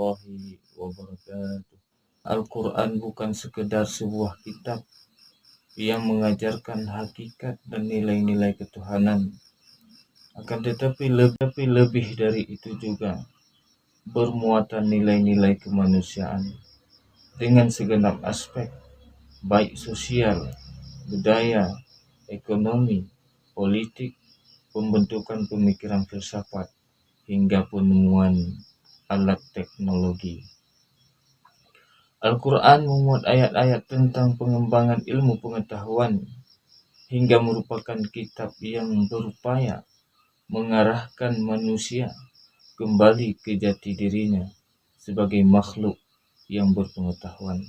warahmatullahi wabarakatuh. Al-Quran bukan sekedar sebuah kitab yang mengajarkan hakikat dan nilai-nilai ketuhanan. Akan tetapi lebih dari itu juga bermuatan nilai-nilai kemanusiaan dengan segenap aspek, baik sosial, budaya, ekonomi, politik, pembentukan pemikiran filsafat, hingga penemuan alat teknologi. Al-Quran memuat ayat-ayat tentang pengembangan ilmu pengetahuan hingga merupakan kitab yang berupaya mengarahkan manusia kembali ke jati dirinya sebagai makhluk yang berpengetahuan.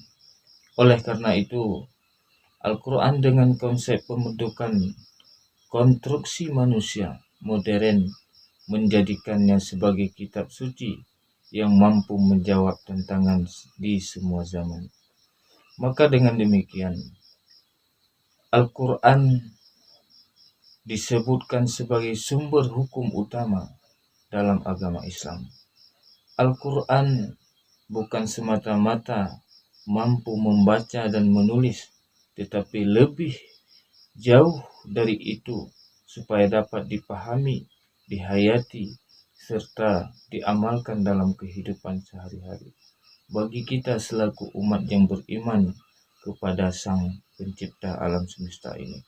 Oleh karena itu, Al-Quran dengan konsep pembentukan konstruksi manusia modern menjadikannya sebagai kitab suci yang mampu menjawab tantangan di semua zaman. Maka dengan demikian, Al-Quran disebutkan sebagai sumber hukum utama dalam agama Islam. Al-Quran bukan semata-mata mampu membaca dan menulis, tetapi lebih jauh dari itu supaya dapat dipahami, dihayati, serta diamalkan dalam kehidupan sehari-hari bagi kita selaku umat yang beriman kepada Sang Pencipta alam semesta ini.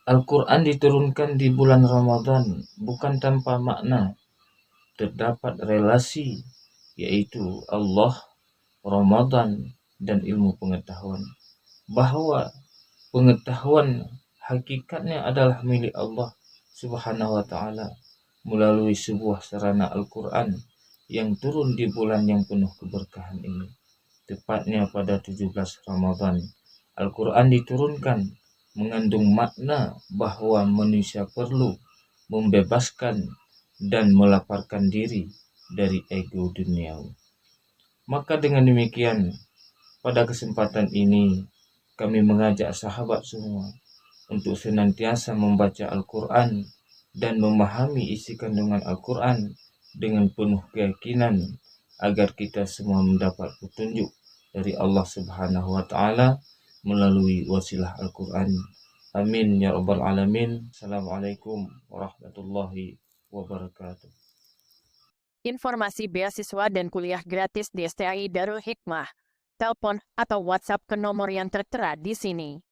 Al-Quran diturunkan di bulan Ramadan bukan tanpa makna. Terdapat relasi, yaitu Allah, Ramadan, dan ilmu pengetahuan. Bahwa pengetahuan hakikatnya adalah milik Allah Subhanahu wa Ta'ala melalui sebuah sarana Al-Quran yang turun di bulan yang penuh keberkahan ini. Tepatnya pada 17 Ramadan, Al-Quran diturunkan mengandung makna bahwa manusia perlu membebaskan dan melaparkan diri dari ego duniawi. Maka dengan demikian, pada kesempatan ini kami mengajak sahabat semua untuk senantiasa membaca Al-Quran dan memahami isi kandungan Al-Quran dengan penuh keyakinan agar kita semua mendapat petunjuk dari Allah Subhanahu wa Ta'ala melalui wasilah Al-Quran. Amin ya rabbal alamin. Assalamualaikum warahmatullahi wabarakatuh. Informasi beasiswa dan kuliah gratis di STAI Darul Hikmah. Telepon atau WhatsApp ke nomor yang tertera di sini.